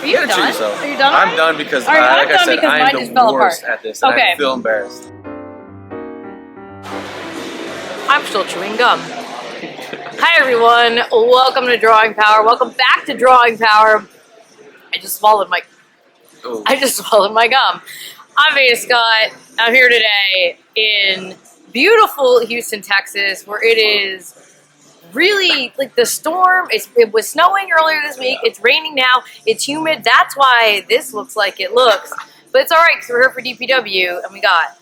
Are you done? Are you done? I'm done because, like I said, I'm the worst at this. And I feel embarrassed. I'm still chewing gum. Hi everyone, welcome to Drawing Power. Welcome back to Drawing Power. I just swallowed my gum. I'm Veda Scott. I'm here today in beautiful Houston, Texas, where it is really like the storm. It was snowing earlier this week. It's raining now. It's humid. That's why this looks like it looks. But it's all right because we're here for DPW and we got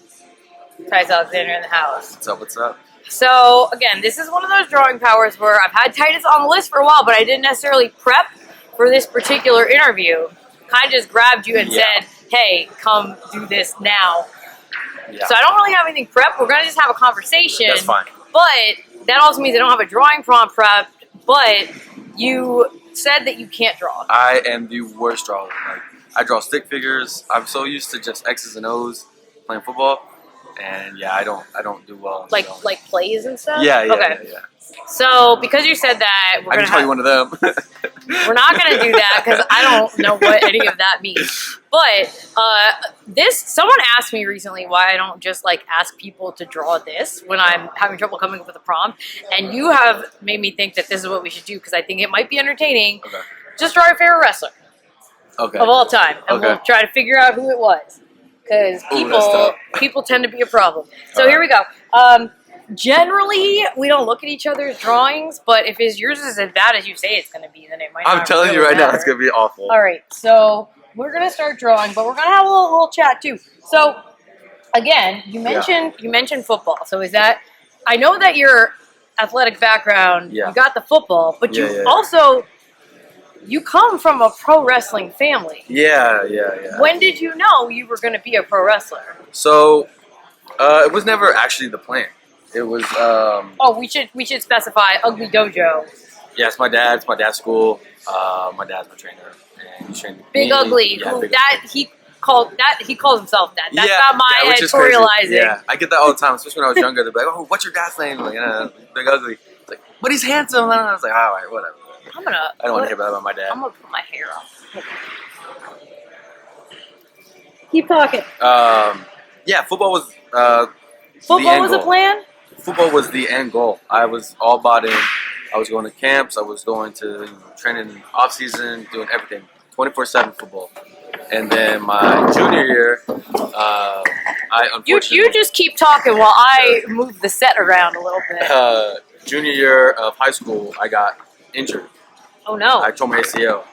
Titus Alexander in the house. What's up? What's up? So again, this is one of those drawing powers where I've had Titus on the list for a while, but I didn't necessarily prep for this particular interview. Kind of just grabbed you and said, hey, come do this now. Yeah. So I don't really have anything prepped. We're going to just have a conversation. That's fine. But that also means I don't have a drawing prompt prepped, but you said that you can't draw. I am the worst drawer. Like, I draw stick figures. I'm so used to just X's and O's playing football. And yeah, I don't do well. Like plays and stuff? Yeah. So because you said that, I can tell you one of them. We're not going to do that because I don't know what any of that means. But someone asked me recently why I don't just like ask people to draw this when I'm having trouble coming up with a prompt. And you have made me think that this is what we should do because I think it might be entertaining. Okay. Just draw your favorite wrestler of all time. And we'll try to figure out who it was. Because people tend to be a problem. So here we go. Generally, we don't look at each other's drawings, but if yours is as bad as you say it's going to be, then it might not. I'm telling you right now, it's going to be awful. All right, so we're going to start drawing, but we're going to have a little chat too. So, again, you mentioned football. So is that, I know that your athletic background, you got the football, but you also, you come from a pro wrestling family. Yeah. When did you know you were going to be a pro wrestler? So, it was never actually the plan. It was. We should specify Ugly Dojo. Yeah, it's my dad. It's my dad's school. My dad's my trainer, and he trained Big me. Ugly. Yeah, he calls himself that. That's not my editorializing. Yeah, I get that all the time, especially when I was younger. They're like, "Oh, what's your dad's name?" Like, Big Ugly. It's like, but he's handsome. And I was like, all right, whatever. I don't want to hear about my dad. I'm gonna put my hair up. Keep talking. Yeah, football was. Football was a plan? Football was the end goal. I was all bought in. I was going to camps. I was going to training off season, doing everything, 24/7 football. And then my junior year, I unfortunately you just keep talking while I move the set around a little bit. Junior year of high school, I got injured. Oh no! I tore my ACL.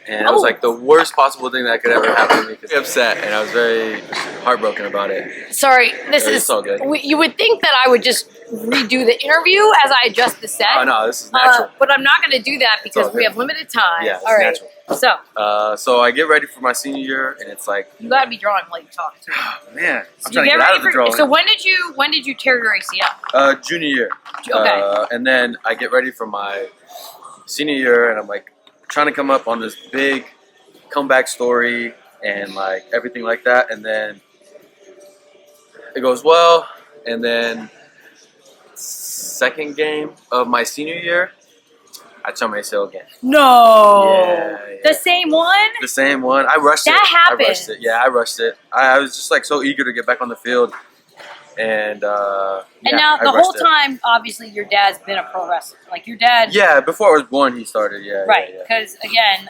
And it was like the worst possible thing that could ever happen to me. I was upset, and I was very heartbroken about it. Sorry, this is so good. You would think that I would just redo the interview as I adjust the set. Oh no, this is natural. But I'm not going to do that because we have limited time. Yeah, all right. Natural. So I get ready for my senior year, and it's like you got to be drawing while you talk too. Man, I'm trying to get out of the drawing. So when did you tear your ACL? Junior year. Okay. And then I get ready for my senior year, and I'm like trying to come up on this big comeback story and like everything like that, and then it goes well, and then second game of my senior year, I tore my ACL again. No. Yeah. The same one? The same one. I rushed it. That happened. I rushed it. Yeah, I rushed it. I was just like so eager to get back on the field. And now the whole time, obviously, your dad's been a pro wrestler. Like your dad. Yeah, before I was born, he started. Yeah. Right. Because again,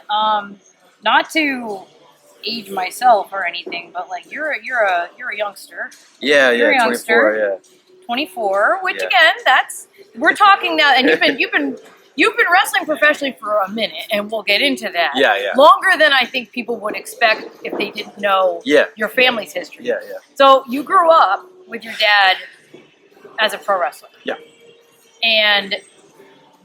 not to age myself or anything, but like you're a youngster. Yeah. You're a youngster. 24. Yeah. 24. Which again, we're talking now, and you've been wrestling professionally for a minute, and we'll get into that. Yeah. Longer than I think people would expect if they didn't know your family's history. Yeah. So you grew up with your dad as a pro wrestler. Yeah. And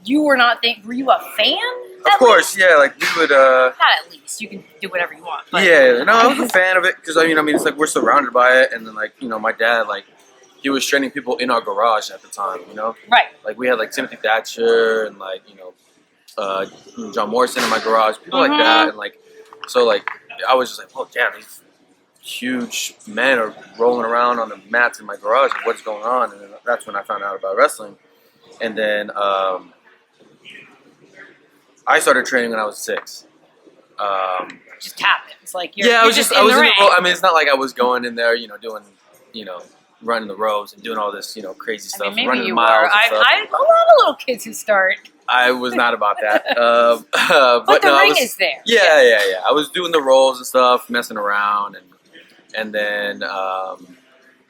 you were were you a fan? Of course, yeah. Like we would. Not at least. You can do whatever you want. But. Yeah, no, I was a fan of it because I mean, it's like we're surrounded by it, and then like my dad he was training people in our garage at the time, Right. Like we had like Timothy Thatcher and like John Morrison in my garage, people like that, and so I was just like, oh damn, these huge men are rolling around on the mats in my garage, and what's going on? And then that's when I found out about wrestling, and then I started training when I was 6. just happens. Like you're, yeah, you're just in the ring. I mean, it's not like I was going in there, doing, running the ropes and doing all this, crazy stuff, I mean, maybe running you miles were. and stuff. I a lot of little kids who start. I was not about that. But the ring is there. Yeah. I was doing the rolls and stuff, messing around, and then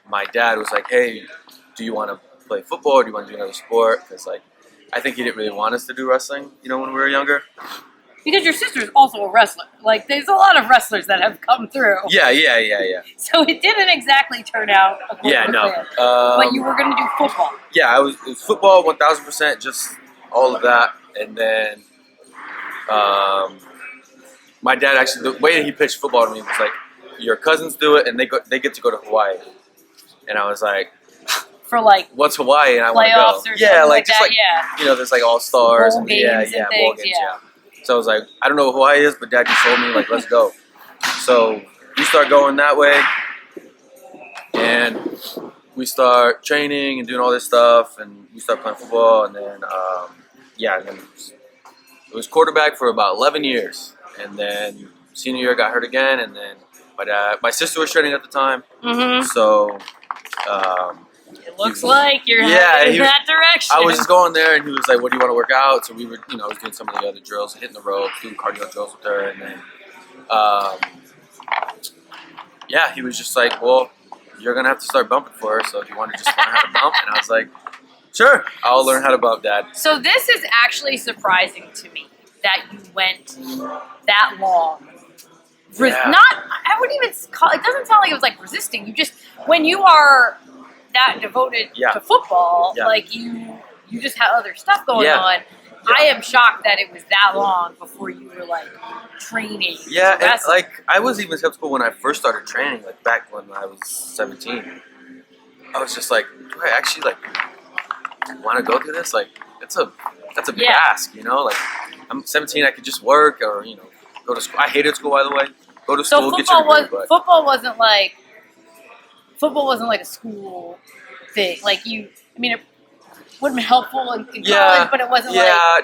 my dad was like, "Hey, do you want to play football or do you want to do another sport?" Because I think he didn't really want us to do wrestling, when we were younger. Because your sister's also a wrestler. Like, there's a lot of wrestlers that have come through. Yeah. So it didn't exactly turn out according to plan. But you were going to do football. Yeah, it was football 1,000%, just all of that. And then my dad actually, the way he pitched football to me was like, your cousins do it and they get to go to Hawaii. And I was like, for like what's Hawaii? And I want to playoffs go. or something like just that, there's like all stars bowl and games and bowl things, games, So I was like, I don't know what Hawaii is, but Dad just told me like, let's go. So we start going that way, and we start training and doing all this stuff, and we start playing football, and then and then it was quarterback for about 11 years, and then senior year got hurt again, and then my sister was training at the time, so. It looks like you're headed in that direction. I was just going there, and he was like, "What do you want to work out?" So we were, I was doing some of the other drills, hitting the ropes, doing cardio drills with her, and then, he was just like, "Well, you're gonna have to start bumping for her. So if you want to just learn how to bump," and I was like, "Sure, I'll learn how to bump, Dad." So this is actually surprising to me that you went that long. I wouldn't even call it. Doesn't sound like it was like resisting. You just, when you are that devoted to football, like you just had other stuff going on. I am shocked that it was that long before you were like training. Yeah, and like I was even skeptical when I first started training, like back when I was 17. I was just like, do I actually like want to go through this? Like, that's a big ask, Like, I'm 17, I could just work or go to school. I hated school, by the way. Go to school, get your degree. Football wasn't like a school thing. Like it would have been helpful in college, but it wasn't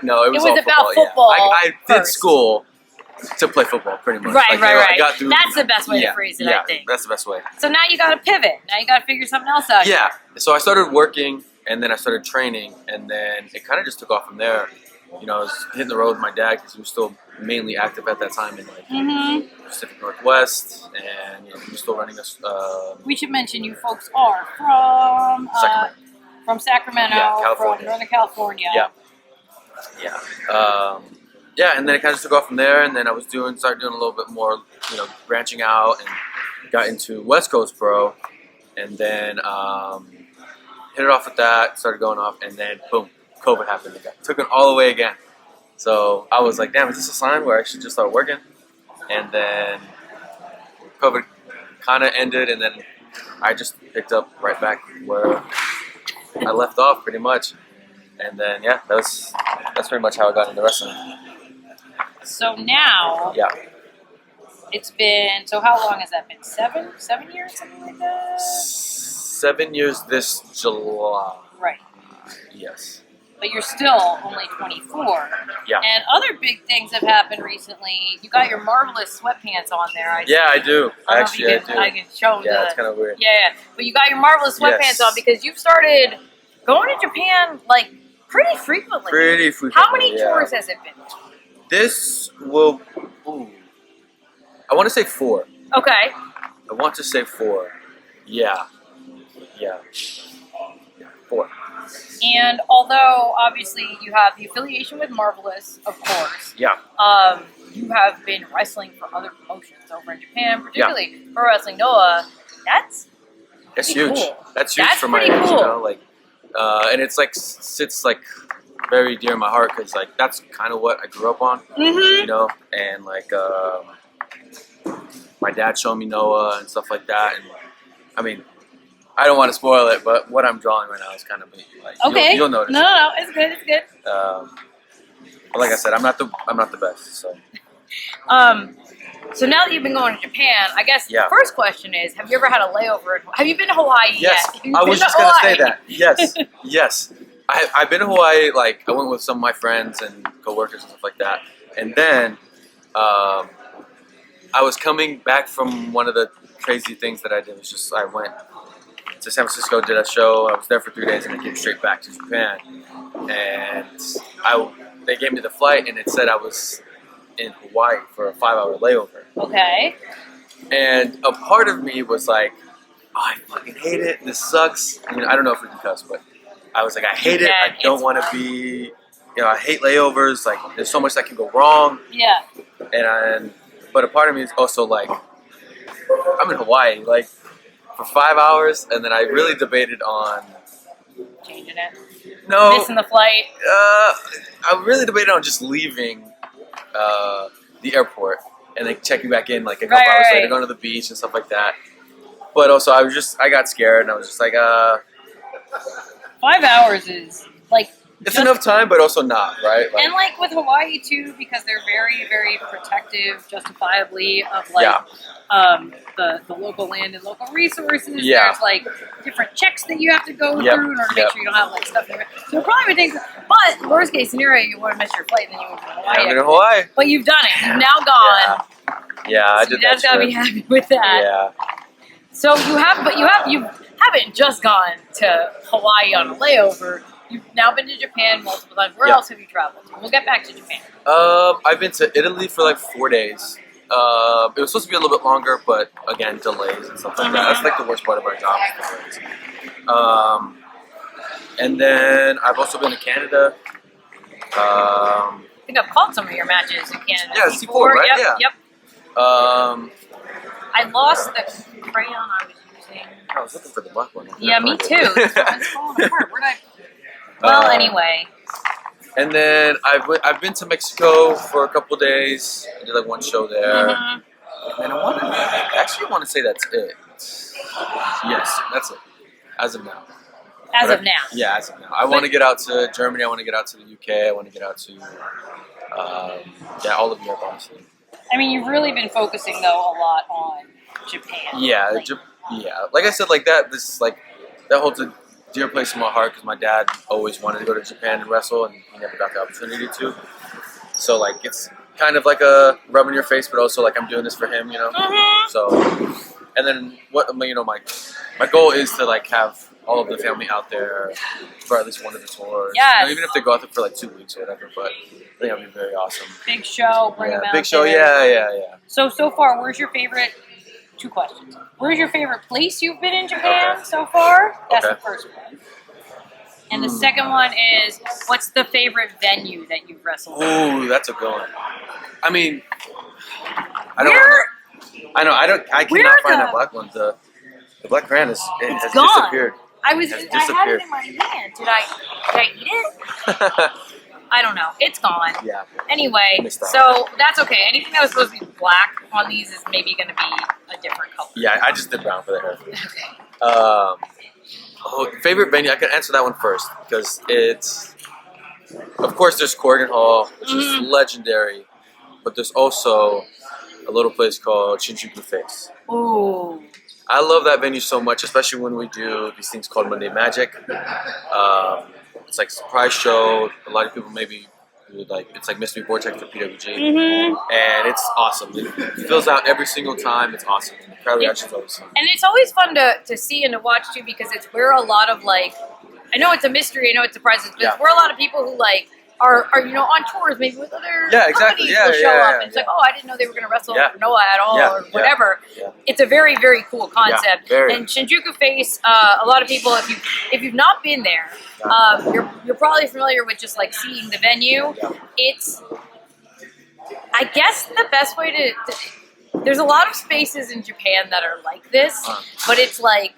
no, it was about football. I did school to play football, pretty much. Right. I got through, that's the best way to phrase it, I think. That's the best way. So now you got to pivot. Now you got to figure something else out. Yeah. So I started working, and then I started training, and then it kind of just took off from there. I was hitting the road with my dad because he was still mainly active at that time in like Pacific Northwest, and he was still running us. We should mention you folks are from Sacramento, California. from Northern California. And then it kind of took off from there, and then I started doing a little bit more, branching out, and got into West Coast Pro, and then hit it off with that, started going off, and then boom, COVID happened again. Took it all away again. So I was like, damn, is this a sign where I should just start working? And then COVID kind of ended, and then I just picked up right back where I left off, pretty much. And then that's pretty much how I got into wrestling. So now, it's been. So how long has that been? 7 years, something like that. 7 years this July. Right. Yes. But you're still only 24. Yeah. And other big things have happened recently. You got your marvelous sweatpants on there. I do. Actually, I do. I can show them. Yeah, it's kind of weird. Yeah. But you got your marvelous sweatpants on because you've started going to Japan like pretty frequently. How many tours has it been? This will. I want to say 4. Okay. I want to say 4. Yeah. 4. And although obviously you have the affiliation with Marvelous, of course. Yeah. You have been wrestling for other promotions over in Japan, particularly Pro Wrestling Noah. That's huge. Cool. That's huge for my age, cool. And it's like sits like very dear in my heart because like that's kind of what I grew up on, and like my dad showed me Noah and stuff like that, and I mean. I don't want to spoil it, but what I'm drawing right now is kind of like you'll notice. No, it's good. It's good. But like I said, I'm not the best. So. So now that you've been going to Japan, I guess the first question is: have you ever had a layover? Have you been to Hawaii yet? I was just gonna say that. Yes. I've been to Hawaii. Like I went with some of my friends and coworkers and stuff like that, and then I was coming back from one of the crazy things that I did. Was just I went to San Francisco, did a show. I was there for 3 days, and I came straight back to Japan. And they gave me the flight, and it said I was in Hawaii for a 5-hour layover. Okay. And a part of me was like, oh, I fucking hate it. This sucks. I mean, I don't know if we can cuss, but I was like, I hate it. I don't want to be, I hate layovers. Like, there's so much that can go wrong. Yeah. But a part of me is also like, I'm in Hawaii, like, for 5 hours, and then I really debated on changing it. No. Missing the flight. I really debated on just leaving the airport and then checking back in like a couple hours later, going to the beach and stuff like that. But also, I got scared, and I was just like, 5 hours is like it's enough time, but also not, right? And like with Hawaii too, because they're very, very protective, justifiably, of like the local land and local resources. Yeah. There's like different checks that you have to go through in order to make sure you don't have like stuff in your bag. So it probably would take. But worst case scenario, you want to miss your flight, and then you move to Hawaii. I'm in Hawaii. But you've done it. You've now gone. Yeah, I so did your that. dad's gotta be happy with that. Yeah. So you haven't just gone to Hawaii on a layover. You've now been to Japan multiple times. Where else have you traveled? We'll get back to Japan. I've been to Italy for like 4 days. It was supposed to be a little bit longer, but again, delays and stuff like that. That's like the worst part of our job, is delays. And then I've also been to Canada. I think I've called some of your matches in Canada. Yeah, C4, right? Yep, Yeah. Yep. I lost the crayon I was using. I was looking for the black one. Yeah, me too. It's falling apart. Where'd I? Well, anyway. And then I've been to Mexico for a couple days. I did like one show there. And I actually want to say that's it. Yes, that's it. As of now. As of now. Yeah, as of now. I want to get out to Germany. I want to get out to the UK. I want to get out to all of Europe, honestly. I mean, you've really been focusing though a lot on Japan. Yeah, yeah. Like I said, like that. This is like that holds a dear place in my heart because my dad always wanted to go to Japan and wrestle, and he never got the opportunity to. So like it's kind of like a rub in your face, but also like I'm doing this for him, you know. So, and then my goal is to like have all of the family out there for at least one of the tours. Yes. Even if they go out there for like 2 weeks or whatever, but I think that'd be very awesome. Big show, bring them out big show, there. yeah. So far, where's your favorite? 2 questions. Where's your favorite place you've been in Japan so far? That's the first one. And the second one is, what's the favorite venue that you've wrestled in? Ooh, that's a good one. I mean, I cannot find that black one. The black crown has disappeared. I had it in my hand. Did I eat it? I don't know. It's gone. Yeah. Anyway, so that's okay. Anything that was supposed to be black on these is maybe going to be a different color. Yeah, I just did brown for the hair. Okay. Favorite venue? I can answer that one first because it's, of course, there's Corrigan Hall, which is legendary, but there's also a little place called Shinjuku Face. Ooh. I love that venue so much, especially when we do these things called Monday Magic. It's like a surprise show. A lot of people maybe would like, it's like Mystery Vortex for PWG. And it's awesome. It fills out every single time. It's awesome. And the crowd reaction is always fun. And it's always fun to see and to watch too, because it's where a lot of like, I know it's a mystery, I know it's surprises, but it's where a lot of people who like are on tours maybe with other companies will show up and it's like, oh, I didn't know they were going to wrestle Noah at all or whatever. It's a very, very cool concept. And Shinjuku Face, a lot of people, if you've not been there, you're probably familiar with just like seeing the venue. It's, I guess the best way to there's a lot of spaces in Japan that are like this, but it's like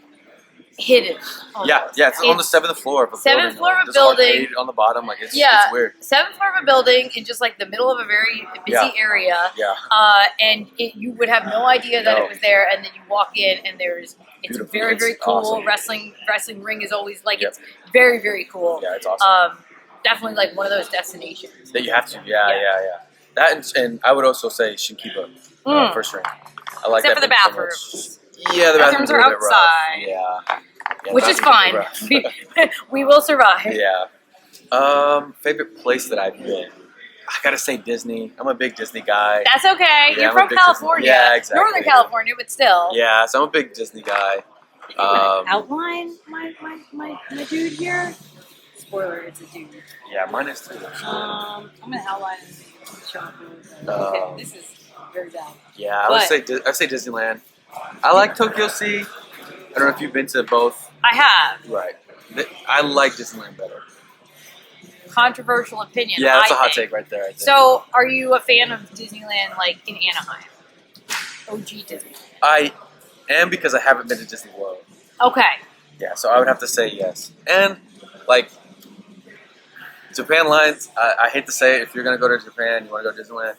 hidden. It's on the 7th floor of a building. 7th floor of a building. On the bottom, like it's weird. 7th floor of a building in just like the middle of a very busy area. And you would have no idea that it was there, and then you walk in and it's very, very cool. Awesome. Wrestling ring is always like it's very, very cool. Yeah, it's awesome. Definitely like one of those destinations. That you have to. Yeah. That and I would also say Shinkiba, first ring. I like Except that for the bathrooms. Yeah, the bathrooms are outside. Yeah, which is fine. We will survive. Yeah. Favorite place that I've been. I gotta say Disney. I'm a big Disney guy. That's okay. Yeah, You're I'm a from big California. Disney- yeah, exactly. Northern California, but still. Yeah, so I'm a big Disney guy. You want to outline my dude here? Spoiler, it's a dude. Yeah, mine is too. I'm gonna outline his okay, this is very bad. Yeah, I would say Disneyland. I like Tokyo Sea. I don't know if you've been to both. I have. Right. I like Disneyland better. Controversial opinion. Yeah, that's a hot think. take right there. I think. So, are you a fan of Disneyland, like in Anaheim? OG Disney. I am because I haven't been to Disney World. Okay. Yeah, so I would have to say yes. And like Japan lines, I hate to say it, if you're gonna go to Japan, you want to go to Disneyland.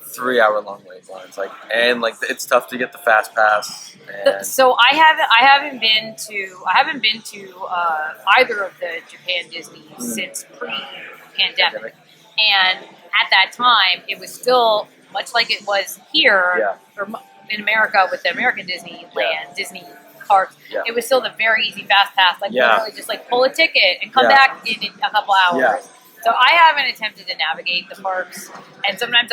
3-hour long wait lines, and it's tough to get the fast pass. And so I haven't been to either of the Japan Disneys since pre-pandemic, and at that time it was still much like it was here or in America with the American Disneyland Disney parks. Yeah. It was still the very easy fast pass, literally just pull a ticket and come back in a couple hours. Yeah. So I haven't attempted to navigate the parks, and sometimes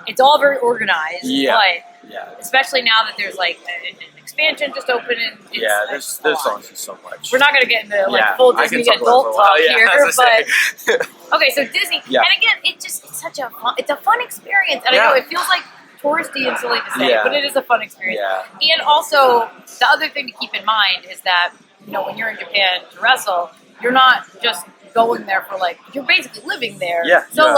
it's all very organized. Yeah. But especially now that there's an expansion just opened. There's honestly so much. We're not going to get into full Disney adult talk here, but okay. So Disney, and again, it's a fun experience, and I know it feels like touristy and silly to say, but it is a fun experience. Yeah. And also, the other thing to keep in mind is that when you're in Japan to wrestle, you're not just going there for you're basically living there. Yeah. So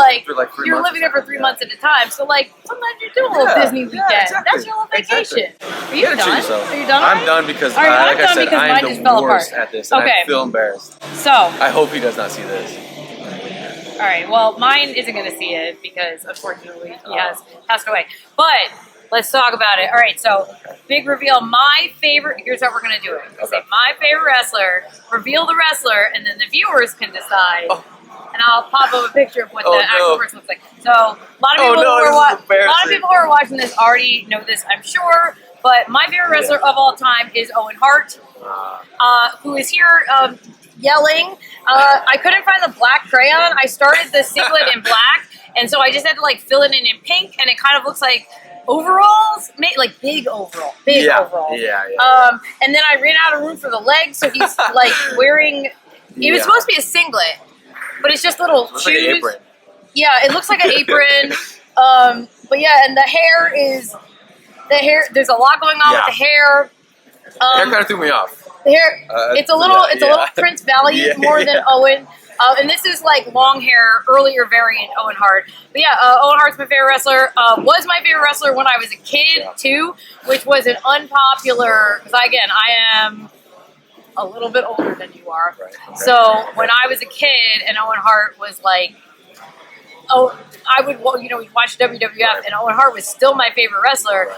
you're living there for 3 months at a time. So sometimes you do a little Disney weekend. Exactly. That's your little vacation. Are you done? Are you done? I'm done because like I said, I'm the worst at this. And I feel embarrassed. So I hope he does not see this. All right. Well, mine isn't going to see it because unfortunately he has passed away. But let's talk about it. All right, so big reveal. My favorite, here's how we're going to do it. We'll say my favorite wrestler, reveal the wrestler, and then the viewers can decide. And I'll pop up a picture of what the actual person looks like. So a lot of people who are watching this already know this, I'm sure. But my favorite wrestler of all time is Owen Hart, who is here yelling. I couldn't find the black crayon. I started the singlet in black, and so I just had to fill it in pink, and it kind of looks like overalls, big overalls. Yeah. And then I ran out of room for the legs, so he's wearing. It was supposed to be a singlet, but it's just little shoes. Like an apron. Yeah, it looks like an apron. But yeah, and the hair. There's a lot going on with the hair. The hair kind of threw me off. The hair. It's a little Prince Valiant more than Owen. And this is long hair, earlier variant Owen Hart. But yeah, Owen Hart's my favorite wrestler. Was my favorite wrestler when I was a kid too, which was an unpopular. Because I am a little bit older than you are. Right. Okay. So when I was a kid and Owen Hart was I would we'd watch WWF and Owen Hart was still my favorite wrestler,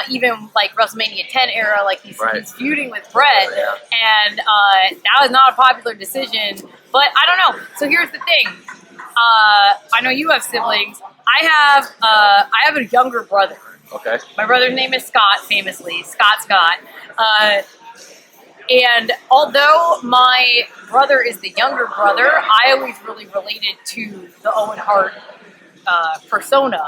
even WrestleMania 10 era, he's feuding with Bret, and that was not a popular decision. But I don't know. So here's the thing. I know you have siblings. I have a younger brother. Okay. My brother's name is Scott, famously Scott. And although my brother is the younger brother, I always really related to the Owen Hart persona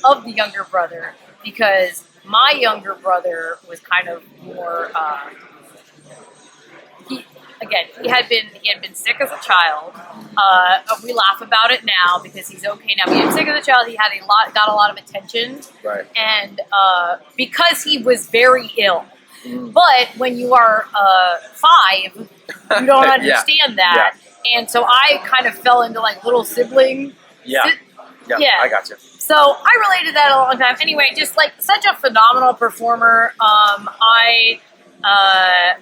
of the younger brother, because my younger brother was kind of more. He had been sick as a child. We laugh about it now because he's okay now. But he was sick as a child. He had got a lot of attention, and because he was very ill. But when you are 5, you don't understand that, and so I kind of fell into like little sibling. Yeah, I got you. So I related to that a long time. Anyway, just like such a phenomenal performer.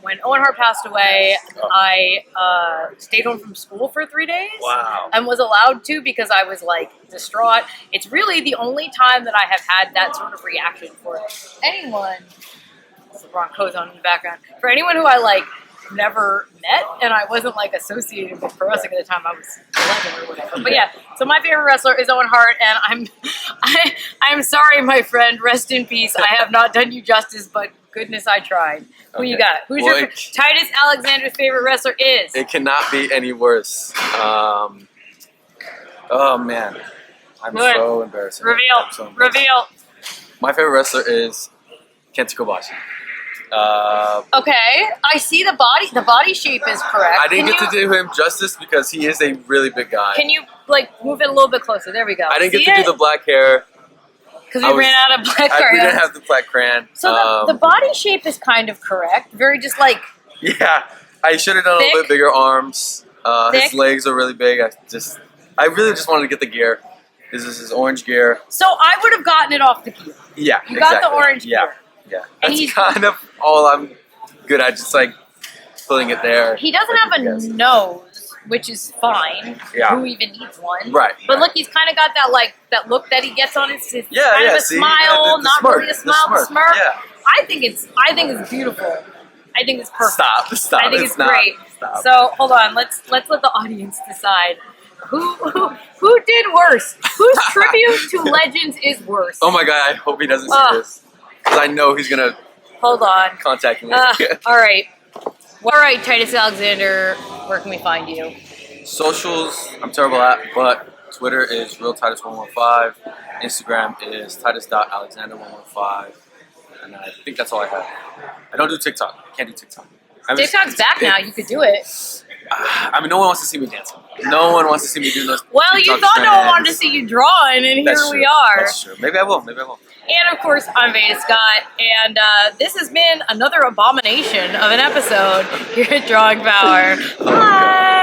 When Owen Hart passed away, I stayed home from school for 3 days. Wow. And was allowed to because I was like distraught. It's really the only time that I have had that sort of reaction for anyone. That's LeBron Cozone in the background. For anyone who I like never met and I wasn't like associated with pro wrestling at the time, I was 11 or whatever. But yeah, so my favorite wrestler is Owen Hart, and I'm sorry, my friend. Rest in peace. I have not done you justice, but goodness, I tried. Who you got? Who's your Titus Alexander's favorite wrestler is? It cannot be any worse. Oh man, I'm Good. so embarrassed. Reveal. I'm so embarrassed. Reveal. My favorite wrestler is Kenta Kobashi. Okay, I see the body. The body shape is correct. I didn't get to do him justice because he is a really big guy. Can you like move it a little bit closer? There we go. I didn't get to do the black hair. Because we ran out of black We crayons. didn't have the black crayon. So the body shape is kind of correct. Very just like Yeah, I should have done a thick. little bit bigger arms. Thick. His legs are really big. I really just wanted to get the gear. This is his orange gear. So I would have gotten it off the gear. Yeah, You got the orange Yeah, gear. yeah. And That's he's- kind of all I'm good at. Just like putting it there. He doesn't have a nose, which is fine. Yeah. Who even needs one? Right. But look, he's kind of got that look that he gets on his kind of a see? smile, The not smirk, really a smile, the smirk. Yeah. I think it's beautiful. I think it's perfect. Stop. I think it's not. great. Stop. So hold on, let's let the audience decide who did worse. Whose tribute to legends is worse? Oh my god! I hope he doesn't see this because I know he's gonna Hold on. contact me. All right. All right, Titus Alexander, where can we find you? Socials, I'm terrible at, but Twitter is RealTitus115. Instagram is Titus.Alexander115. And I think that's all I have. I don't do TikTok. I can't do TikTok. TikTok's back now. You could do it. I mean, no one wants to see me dancing. No one wants to see me doing those. Well, you TikTok thought no one trends. wanted to see you drawing, and That's here true. we are. That's true. Maybe I will. And of course, I'm Veda Scott, and this has been another abomination of an episode here at Drawing Power. Bye!